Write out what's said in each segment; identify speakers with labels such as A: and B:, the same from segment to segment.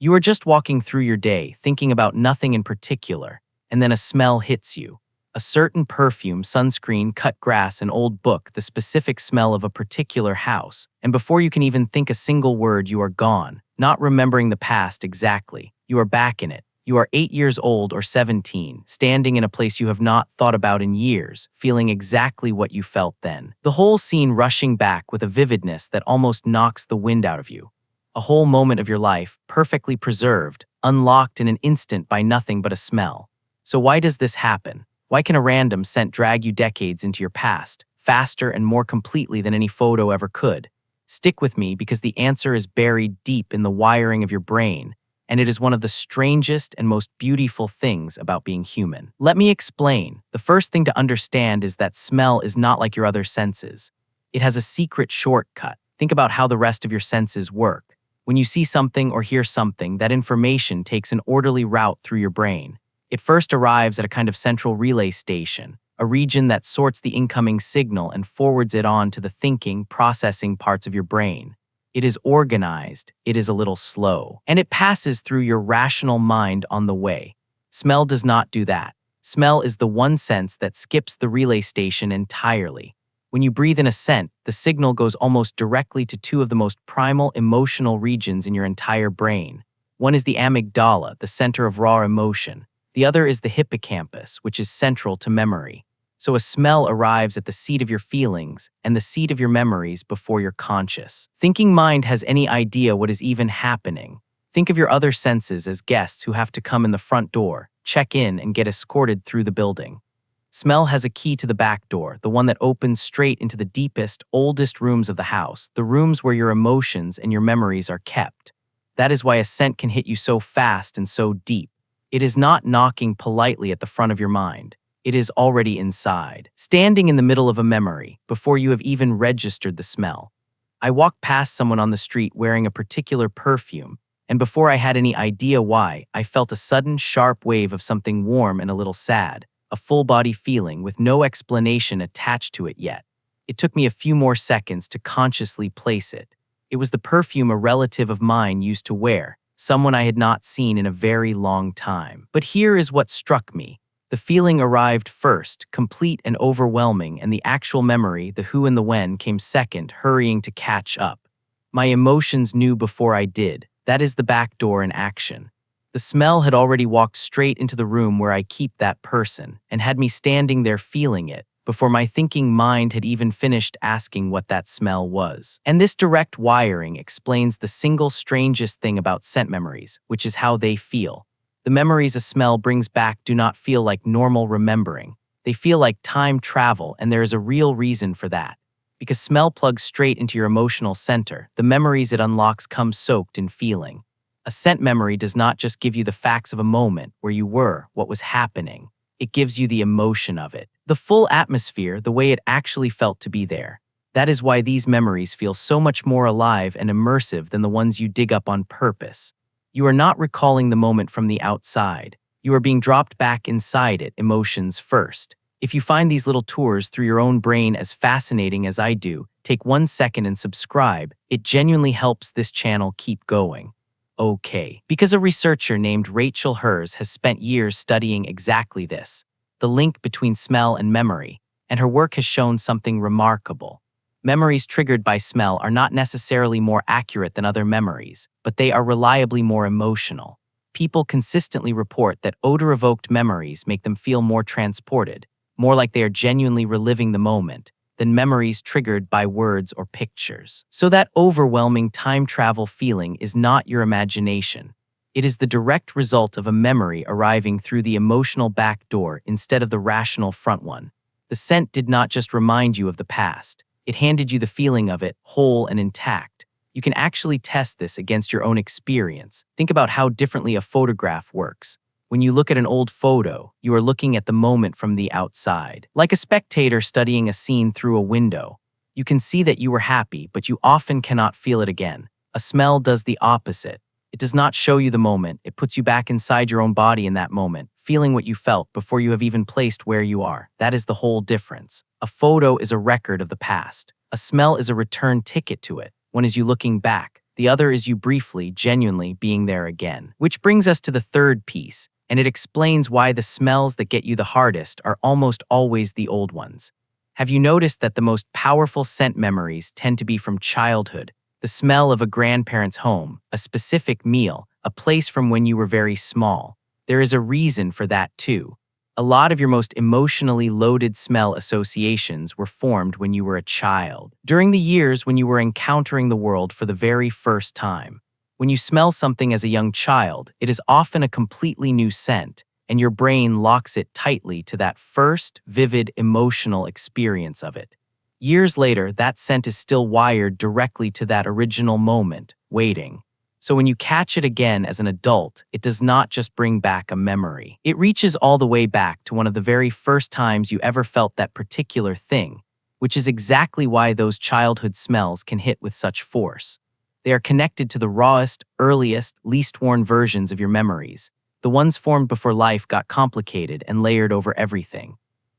A: You are just walking through your day, thinking about nothing in particular, and then a smell hits you. A certain perfume, sunscreen, cut grass, an old book, the specific smell of a particular house. And before you can even think a single word, you are gone, not remembering the past exactly. You are back in it. You are 8 years old or 17, standing in a place you have not thought about in years, feeling exactly what you felt then. The whole scene rushing back with a vividness that almost knocks the wind out of you. A whole moment of your life, perfectly preserved, unlocked in an instant by nothing but a smell. So why does this happen? Why can a random scent drag you decades into your past, faster and more completely than any photo ever could? Stick with me because the answer is buried deep in the wiring of your brain, and it is one of the strangest and most beautiful things about being human. Let me explain. The first thing to understand is that smell is not like your other senses. It has a secret shortcut. Think about how the rest of your senses work. When you see something or hear something, that information takes an orderly route through your brain. It first arrives at a kind of central relay station, a region that sorts the incoming signal and forwards it on to the thinking, processing parts of your brain. It is organized, it is a little slow, and it passes through your rational mind on the way. Smell does not do that. Smell is the one sense that skips the relay station entirely. When you breathe in a scent, the signal goes almost directly to two of the most primal emotional regions in your entire brain. One is the amygdala, the center of raw emotion. The other is the hippocampus, which is central to memory. So a smell arrives at the seat of your feelings and the seat of your memories before you're conscious. Thinking mind has any idea what is even happening. Think of your other senses as guests who have to come in the front door, check in, and get escorted through the building. Smell has a key to the back door, the one that opens straight into the deepest, oldest rooms of the house, the rooms where your emotions and your memories are kept. That is why a scent can hit you so fast and so deep. It is not knocking politely at the front of your mind. It is already inside, standing in the middle of a memory, before you have even registered the smell. I walked past someone on the street wearing a particular perfume, and before I had any idea why, I felt a sudden, sharp wave of something warm and a little sad, a full-body feeling with no explanation attached to it yet. It took me a few more seconds to consciously place it. It was the perfume a relative of mine used to wear, someone I had not seen in a very long time. But here is what struck me. The feeling arrived first, complete and overwhelming, and the actual memory, the who and the when, came second, hurrying to catch up. My emotions knew before I did. That is the back door in action. The smell had already walked straight into the room where I keep that person, and had me standing there feeling it, before my thinking mind had even finished asking what that smell was. And this direct wiring explains the single strangest thing about scent memories, which is how they feel. The memories a smell brings back do not feel like normal remembering. They feel like time travel, and there is a real reason for that. Because smell plugs straight into your emotional center, the memories it unlocks come soaked in feeling. A scent memory does not just give you the facts of a moment where you were, what was happening. It gives you the emotion of it, the full atmosphere, the way it actually felt to be there. That is why these memories feel so much more alive and immersive than the ones you dig up on purpose. You are not recalling the moment from the outside. You are being dropped back inside it, emotions first. If you find these little tours through your own brain as fascinating as I do, take 1 second and subscribe. It genuinely helps this channel keep going. Okay, because a researcher named Herz has spent years studying exactly this, the link between smell and memory, and her work has shown something remarkable. Memories triggered by smell are not necessarily more accurate than other memories, but they are reliably more emotional. People consistently report that odor-evoked memories make them feel more transported, more like they are genuinely reliving the moment, than memories triggered by words or pictures. So that overwhelming time travel feeling is not your imagination. It is the direct result of a memory arriving through the emotional back door instead of the rational front one. The scent did not just remind you of the past. It handed you the feeling of it, whole and intact. You can actually test this against your own experience. Think about how differently a photograph works. When you look at an old photo, you are looking at the moment from the outside. Like a spectator studying a scene through a window. You can see that you were happy, but you often cannot feel it again. A smell does the opposite. It does not show you the moment. It puts you back inside your own body in that moment, feeling what you felt before you have even placed where you are. That is the whole difference. A photo is a record of the past. A smell is a return ticket to it. When as you looking back, The other is you briefly, genuinely being there again. Which brings us to the third piece, and it explains why the smells that get you the hardest are almost always the old ones. Have you noticed that the most powerful scent memories tend to be from childhood? The smell of a grandparent's home, a specific meal, a place from when you were very small. There is a reason for that too. A lot of your most emotionally loaded smell associations were formed when you were a child, during the years when you were encountering the world for the very first time. When you smell something as a young child, it is often a completely new scent, and your brain locks it tightly to that first, vivid, emotional experience of it. Years later, that scent is still wired directly to that original moment, waiting. So when you catch it again as an adult, it does not just bring back a memory. It reaches all the way back to one of the very first times you ever felt that particular thing, which is exactly why those childhood smells can hit with such force. They are connected to the rawest, earliest, least worn versions of your memories, the ones formed before life got complicated and layered over everything.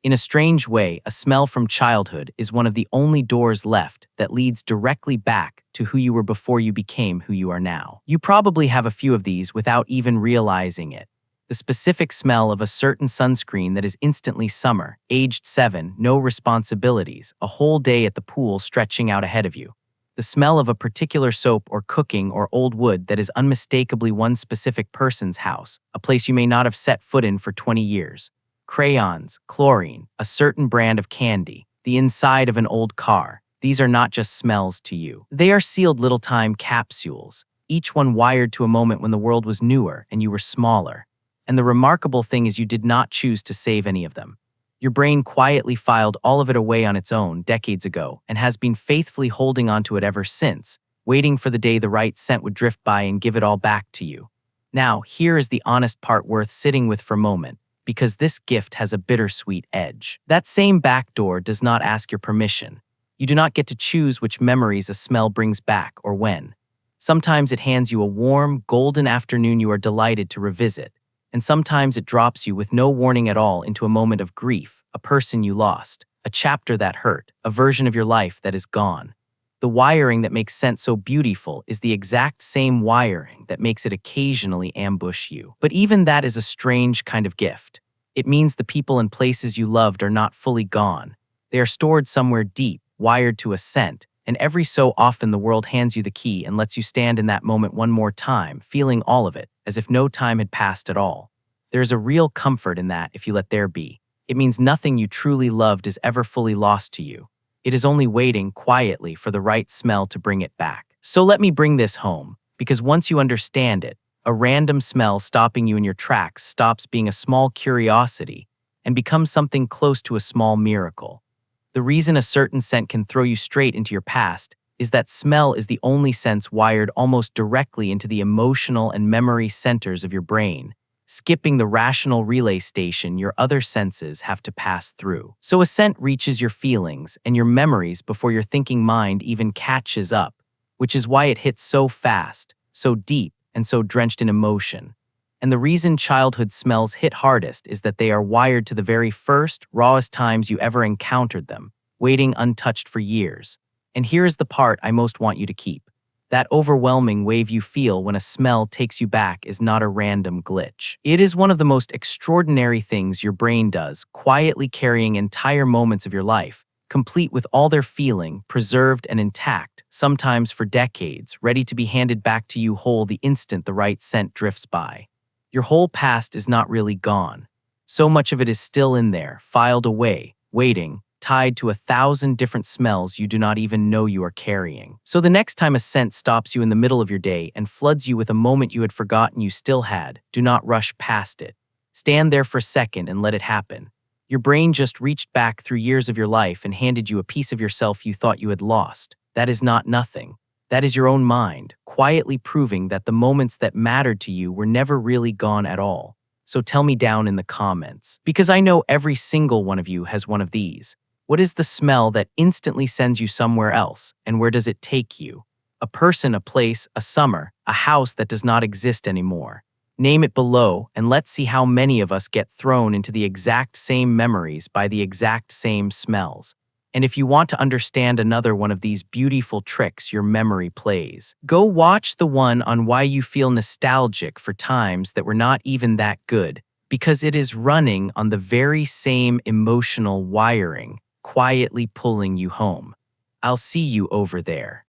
A: In a strange way, a smell from childhood is one of the only doors left that leads directly back to who you were before you became who you are now. You probably have a few of these without even realizing it. The specific smell of a certain sunscreen that is instantly summer, aged 7, no responsibilities, a whole day at the pool stretching out ahead of you. The smell of a particular soap or cooking or old wood that is unmistakably one specific person's house, a place you may not have set foot in for 20 years. Crayons, chlorine, a certain brand of candy, the inside of an old car. These are not just smells to you. They are sealed little time capsules, each one wired to a moment when the world was newer and you were smaller. And the remarkable thing is you did not choose to save any of them. Your brain quietly filed all of it away on its own decades ago and has been faithfully holding onto it ever since, waiting for the day the right scent would drift by and give it all back to you. Now, here is the honest part worth sitting with for a moment, because this gift has a bittersweet edge. That same back door does not ask your permission. You do not get to choose which memories a smell brings back or when. Sometimes it hands you a warm, golden afternoon you are delighted to revisit, and sometimes it drops you with no warning at all into a moment of grief, a person you lost, a chapter that hurt, a version of your life that is gone. The wiring that makes scent so beautiful is the exact same wiring that makes it occasionally ambush you. But even that is a strange kind of gift. It means the people and places you loved are not fully gone. They are stored somewhere deep, wired to a scent, and every so often the world hands you the key and lets you stand in that moment one more time, feeling all of it, as if no time had passed at all. There is a real comfort in that if you let there be. It means nothing you truly loved is ever fully lost to you. It is only waiting quietly for the right smell to bring it back. So let me bring this home, because once you understand it, a random smell stopping you in your tracks stops being a small curiosity and becomes something close to a small miracle. The reason a certain scent can throw you straight into your past is that smell is the only sense wired almost directly into the emotional and memory centers of your brain, skipping the rational relay station your other senses have to pass through. So a scent reaches your feelings and your memories before your thinking mind even catches up, which is why it hits so fast, so deep, and so drenched in emotion. And the reason childhood smells hit hardest is that they are wired to the very first, rawest times you ever encountered them, waiting untouched for years. And here is the part I most want you to keep. That overwhelming wave you feel when a smell takes you back is not a random glitch. It is one of the most extraordinary things your brain does, quietly carrying entire moments of your life, complete with all their feeling, preserved and intact, sometimes for decades, ready to be handed back to you whole the instant the right scent drifts by. Your whole past is not really gone. So much of it is still in there, filed away, waiting, tied to 1,000 different smells you do not even know you are carrying. So the next time a scent stops you in the middle of your day and floods you with a moment you had forgotten you still had, do not rush past it. Stand there for a second and let it happen. Your brain just reached back through years of your life and handed you a piece of yourself you thought you had lost. That is not nothing. That is your own mind, quietly proving that the moments that mattered to you were never really gone at all. So tell me down in the comments, because I know every single one of you has one of these. What is the smell that instantly sends you somewhere else, and where does it take you? A person, a place, a summer, a house that does not exist anymore. Name it below, and let's see how many of us get thrown into the exact same memories by the exact same smells. And if you want to understand another one of these beautiful tricks your memory plays, go watch the one on why you feel nostalgic for times that were not even that good, because it is running on the very same emotional wiring, quietly pulling you home. I'll see you over there.